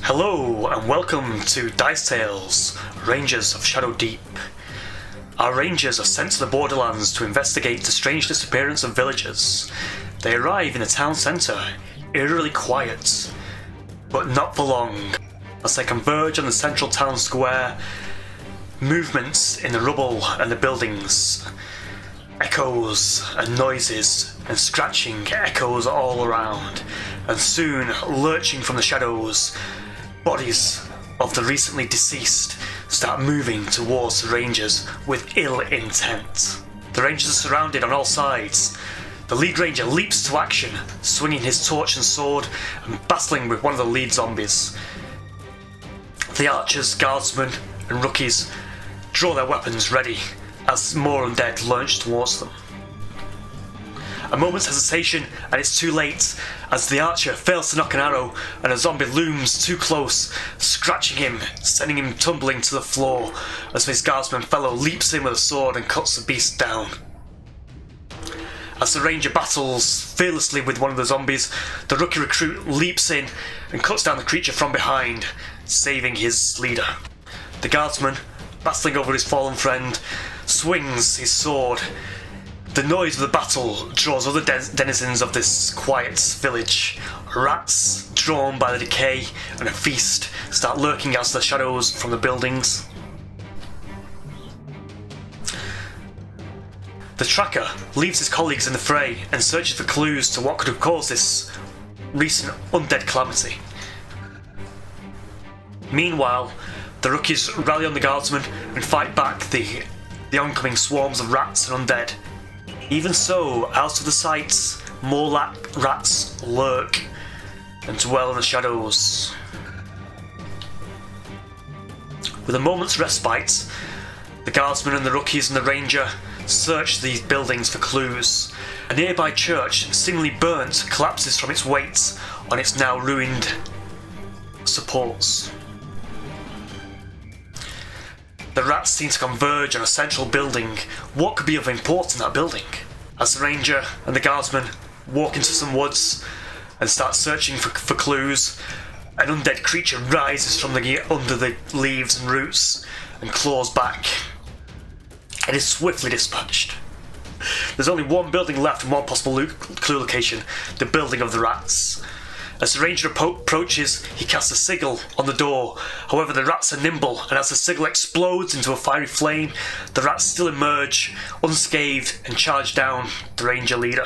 Hello and welcome to Dice Tales, Rangers of Shadow Deep. Our rangers are sent to the borderlands to investigate the strange disappearance of villagers. They arrive in the town centre, eerily quiet, but not for long. As they converge on the central town square, movements in the rubble and the buildings, echoes and noises and scratching echoes all around, and soon, lurching from the shadows, bodies of the recently deceased start moving towards the rangers with ill intent. The rangers are surrounded on all sides. The lead ranger leaps to action, swinging his torch and sword and battling with one of the lead zombies. The archers, guardsmen and rookies draw their weapons ready as more undead launch towards them. A moment's hesitation and it's too late as the archer fails to knock an arrow and a zombie looms too close, scratching him, sending him tumbling to the floor as his guardsman fellow leaps in with a sword and cuts the beast down. As the ranger battles fearlessly with one of the zombies, the rookie recruit leaps in and cuts down the creature from behind, saving his leader. The guardsman, battling over his fallen friend, swings his sword. The noise of the battle draws other denizens of this quiet village. Rats, drawn by the decay and a feast, start lurking out of the shadows from the buildings. The tracker leaves his colleagues in the fray and searches for clues to what could have caused this recent undead calamity. Meanwhile, the rookies rally on the guardsmen and fight back the oncoming swarms of rats and undead. Even so, out of the sights, more rats lurk and dwell in the shadows. With a moment's respite, the guardsmen and the rookies and the ranger search these buildings for clues. A nearby church, seemingly burnt, collapses from its weight on its now ruined supports. The rats seem to converge on a central building. What could be of importance in that building? As the ranger and the guardsmen walk into some woods and start searching for clues, an undead creature rises from under the leaves and roots and claws back. It is swiftly dispatched. There's only one building left and one possible clue location, the building of the rats. As the ranger approaches, he casts a sigil on the door. However, the rats are nimble, and as the sigil explodes into a fiery flame, the rats still emerge, unscathed, and charge down the ranger leader.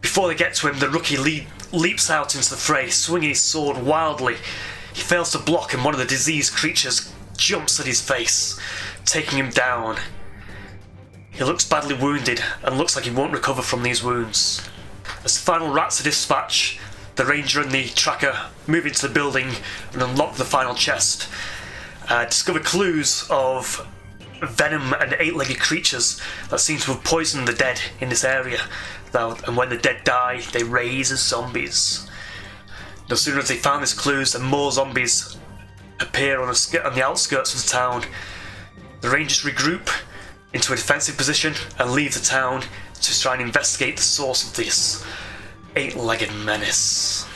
Before they get to him, the rookie leaps out into the fray, swinging his sword wildly. He fails to block, and one of the diseased creatures jumps at his face, taking him down. He looks badly wounded, and looks like he won't recover from these wounds. As the final rats are dispatched, the ranger and the tracker move into the building and unlock the final chest. Discover clues of venom and eight-legged creatures that seem to have poisoned the dead in this area. And when the dead die, they raise as zombies. No sooner as they found these clues than more zombies appear on the outskirts of the town. The rangers regroup into a defensive position and leave the town to try and investigate the source of this eight-legged menace.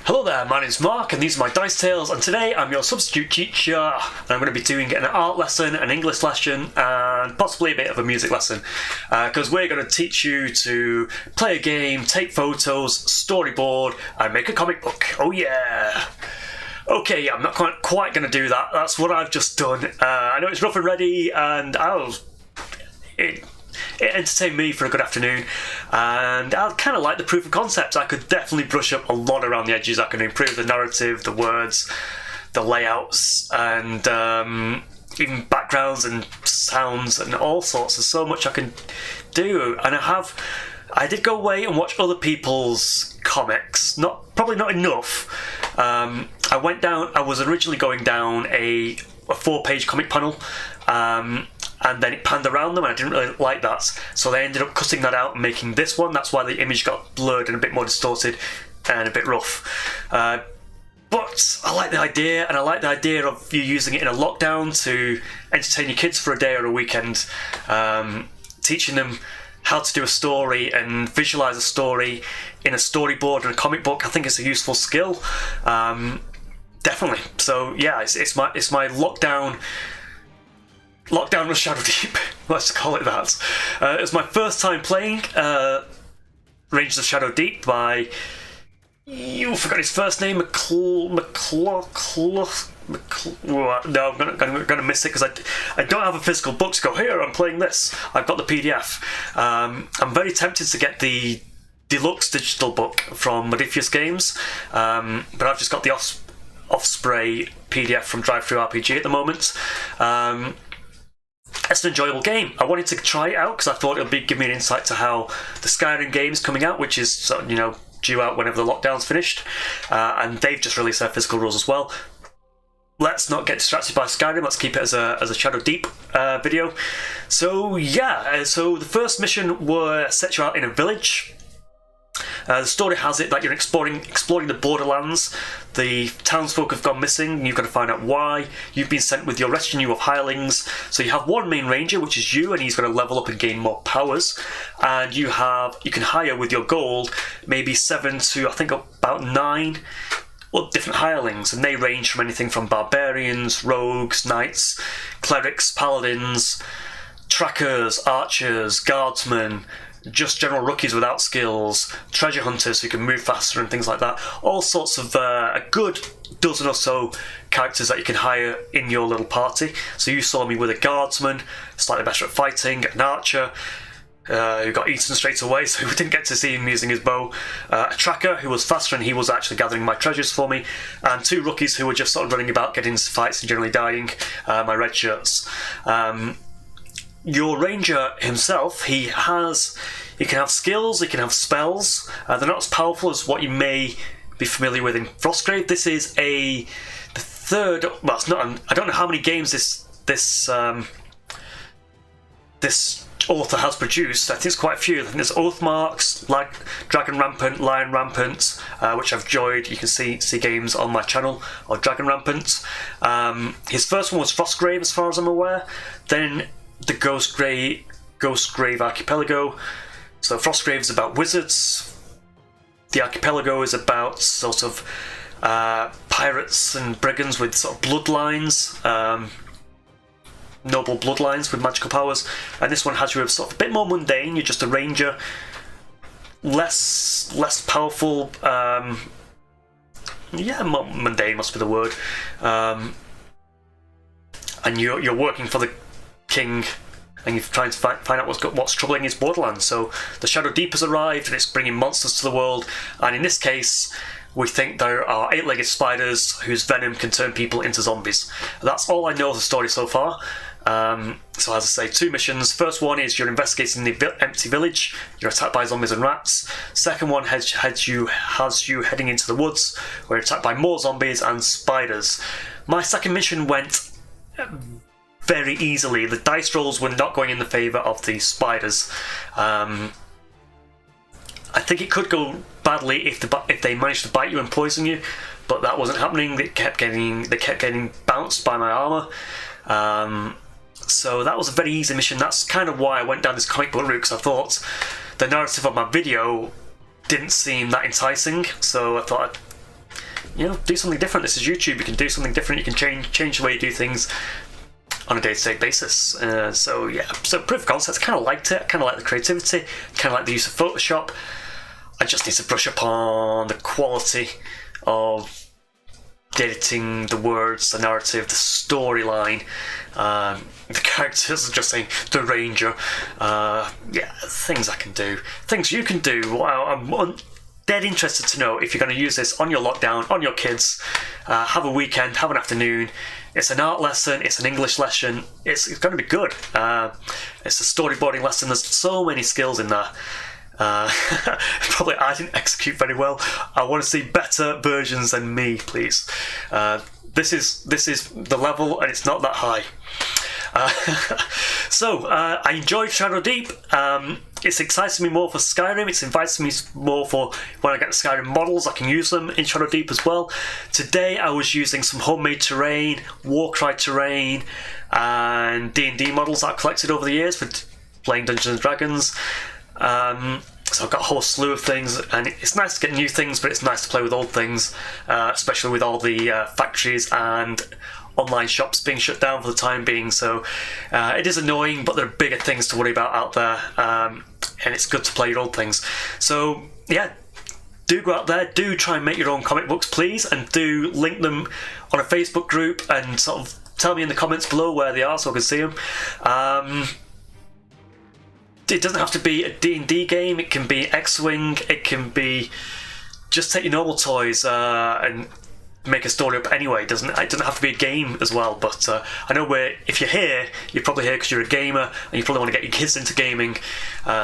Hello there, my name's Mark and these are my Dice Tales, and today I'm your substitute teacher and I'm going to be doing an art lesson, an English lesson and possibly a bit of a music lesson because we're going to teach you to play a game, take photos, storyboard and make a comic book. Oh yeah! Okay, I'm not quite going to do that. That's what I've just done. I know it's rough and ready and it entertained me for a good afternoon, and I kind of like the proof of concept. I could definitely brush up a lot around the edges. I can improve the narrative, the words, the layouts, and even backgrounds and sounds and all sorts. There's so much I can do, and I did go away and watch other people's comics. Probably not enough. I was originally going down a 4-page comic panel, and then it panned around them and I didn't really like that, so they ended up cutting that out and making this one. That's why the image got blurred and a bit more distorted and a bit rough. But I like the idea, and I like the idea of you using it in a lockdown to entertain your kids for a day or a weekend, teaching them how to do a story and visualize a story in a storyboard and a comic book, I think it's a useful skill. Definitely. So yeah, it's my lockdown with Shadow Deep. Let's call it that. It was my first time playing Rangers of Shadow Deep by, you forgot his first name, McCullough. No, I'm gonna miss it because I don't have a physical book to go, here, I'm playing this. I've got the PDF. I'm very tempted to get the deluxe digital book from Modifius Games, but I've just got the Osprey PDF from Drive-Thru RPG at the moment. It's an enjoyable game. I wanted to try it out because I thought it would give me an insight to how the Skyrim game is coming out, which is, you know, due out whenever the lockdown's finished, and they've just released their physical rules as well. Let's not get distracted by Skyrim. Let's keep it as a Shadow Deep video. So yeah, so the first mission sets you out in a village. The story has it that you're exploring the borderlands. The townsfolk have gone missing, and you've got to find out why. You've been sent with your retinue of hirelings. So you have one main ranger, which is you, and he's going to level up and gain more powers. And you can hire with your gold maybe 7 to I think about 9 different hirelings, and they range from anything from barbarians, rogues, knights, clerics, paladins, trackers, archers, guardsmen, just general rookies without skills, treasure hunters who can move faster and things like that. All sorts of a good dozen or so characters that you can hire in your little party. So you saw me with a guardsman, slightly better at fighting, an archer, who got eaten straight away, so we didn't get to see him using his bow, a tracker who was faster and he was actually gathering my treasures for me, and 2 rookies who were just sort of running about, getting into fights and generally dying, my red shirts. Your ranger himself, he can have skills, he can have spells. They're not as powerful as what you may be familiar with in Frostgrave. This is the third. Well, it's not. I don't know how many games this author has produced. I think it's quite a few. I think there's Oathmarks, like Dragon Rampant, Lion Rampant, which I've enjoyed. You can see games on my channel of Dragon Rampant. His first one was Frostgrave, as far as I'm aware. Then the Ghostgrave Archipelago. So Frostgrave is about wizards. The Archipelago is about sort of pirates and brigands with sort of bloodlines, noble bloodlines with magical powers. And this one has you sort of a bit more mundane. You're just a ranger, less powerful. Yeah, mundane must be the word. And you're working for the king, and you're trying to find out what's troubling his borderlands. So the Shadow Deep has arrived, and it's bringing monsters to the world. And in this case, we think there are 8-legged spiders whose venom can turn people into zombies. That's all I know of the story so far. So as I say, 2 missions. First one is you're investigating the empty village. You're attacked by zombies and rats. Second one has you heading into the woods, where you're attacked by more zombies and spiders. My second mission went very easily. The dice rolls were not going in the favour of the spiders. I think it could go badly if they managed to bite you and poison you, but that wasn't happening. They kept getting bounced by my armour. So that was a very easy mission. That's kind of why I went down this comic book route, because I thought the narrative of my video didn't seem that enticing. So I thought, do something different. This is YouTube. You can do something different. You can change the way you do things on a day-to-day basis. So yeah, so proof of concept, I kind of liked it. I kind of like the creativity, kind of like the use of Photoshop. I just need to brush up on the quality of the editing, the words, the narrative, the storyline, the characters, just saying the ranger. Yeah, things I can do, things you can do. Wow, I'm dead interested to know if you're going to use this on your lockdown, on your kids. Have a weekend, have an afternoon. It's an art lesson, it's an English lesson, it's going to be good. It's a storyboarding lesson, there's so many skills in there. Probably I didn't execute very well. I want to see better versions than me, please. This is the level, and it's not that high. So I enjoyed Shadow Deep. It's exciting me more for Skyrim. It's inviting me more for when I get the Skyrim models, I can use them in Shadow Deep as well. Today I was using some homemade terrain, Warcry terrain, and D&D models that I've collected over the years for playing Dungeons and Dragons. So I've got a whole slew of things, and it's nice to get new things, but it's nice to play with old things, especially with all the factories and online shops being shut down for the time being. So it is annoying, but there are bigger things to worry about out there, and it's good to play your old things. So yeah, do go out there, do try and make your own comic books, please, and do link them on a Facebook group and sort of tell me in the comments below where they are so I can see them. It doesn't have to be a D&D game, it can be X-Wing, it can be just take your normal toys and make a story up anyway. It doesn't have to be a game as well, but I know if you're here, you're probably here because you're a gamer and you probably want to get your kids into gaming,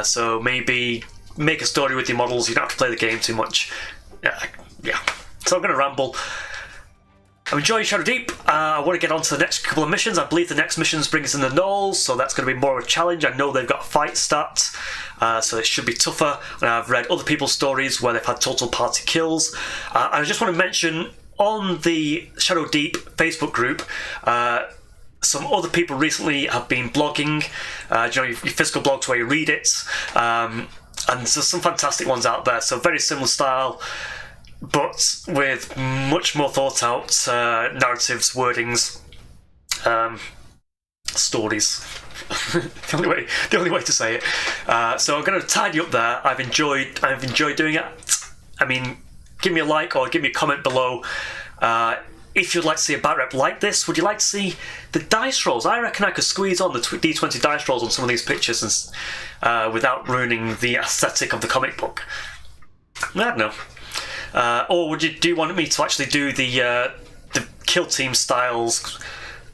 so maybe make a story with your models, you don't have to play the game too much. Yeah. So I'm going to ramble. I'm enjoying Shadow Deep. I want to get on to the next couple of missions. I believe the next missions bring us in the Knolls, so that's going to be more of a challenge. I know they've got a fight stat, so it should be tougher. And I've read other people's stories where they've had total party kills. I just want to mention on the Shadow Deep Facebook group, some other people recently have been blogging, your physical blogs where you read it, and there's some fantastic ones out there, so very similar style, but with much more thought out narratives, wordings, stories. the only way to say it. So I'm going to tidy up there. I've enjoyed doing it. I mean, give me a like or give me a comment below if you'd like to see a Batrep like this. Would you like to see the dice rolls? I reckon I could squeeze on the D20 dice rolls on some of these pictures and, without ruining the aesthetic of the comic book. I don't know. Or do you want me to actually do the kill team styles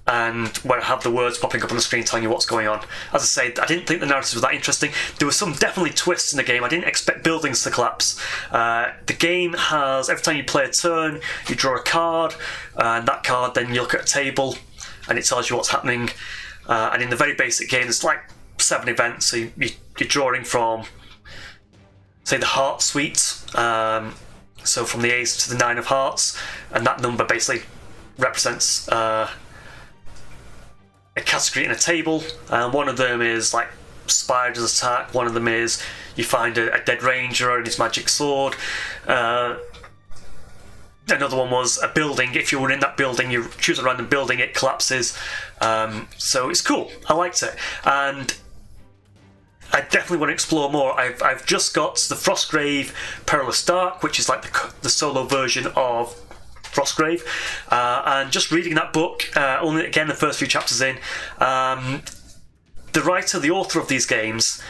and where I have the words popping up on the screen telling you what's going on? As I say, I didn't think the narrative was that interesting. There were some definitely twists in the game. I didn't expect buildings to collapse. The game has, every time you play a turn, you draw a card, and that card then you look at a table and it tells you what's happening. And in the very basic game, there's like 7 events, so you're drawing from, say, the Heart Suite. So from the Ace to the 9 of Hearts, and that number basically represents a category in a table. One of them is like Spider's attack, one of them is you find a dead ranger and his magic sword. Another one was a building. If you were in that building, you choose a random building, it collapses. So it's cool. I liked it. And I definitely want to explore more. I've just got the Frostgrave Perilous Dark, which is like the solo version of Frostgrave, and just reading that book, only again the first few chapters in, the writer, the author of these games,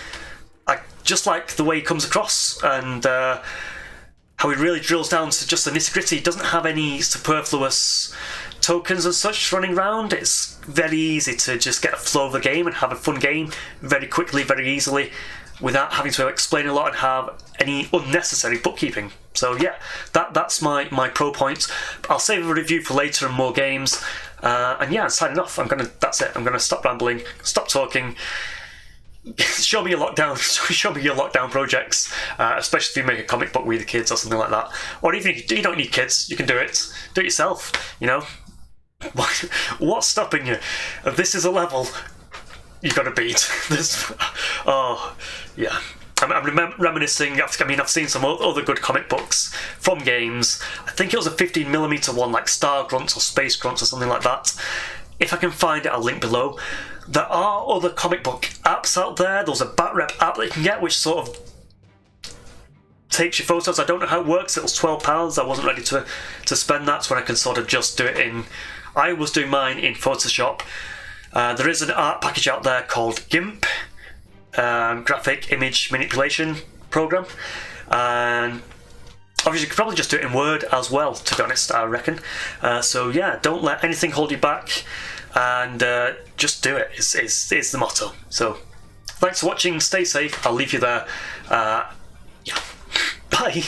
I just like the way he comes across and how he really drills down to just the nitty-gritty. He doesn't have any superfluous tokens and such running around. It's very easy to just get a flow of the game and have a fun game very quickly, very easily, without having to explain a lot and have any unnecessary bookkeeping. So yeah, that's my pro points. I'll save a review for later and more games. And yeah, I'm signing off. That's it. I'm gonna stop rambling, stop talking. Show me your lockdown projects, especially if you make a comic book with your kids or something like that. Or even if you don't need kids, you can do it yourself. You know, what's stopping you? This is a level you got to beat. Oh yeah. I'm reminiscing. I've seen some other good comic books from games. I think it was a 15mm one, like Star Grunts or Space Grunts or something like that. If I can find it, I'll link below. There are other comic book apps out there. There's a Batrep app that you can get, which sort of takes your photos. I don't know how it works. It was £12. I wasn't ready to spend that, so when I can sort of just do it in. I was doing mine in Photoshop. There is an art package out there called GIMP, graphic image manipulation program, and obviously you could probably just do it in Word as well, to be honest, I reckon. So yeah, don't let anything hold you back, and just do it. It's the motto. So thanks for watching, stay safe, I'll leave you there. Yeah, bye.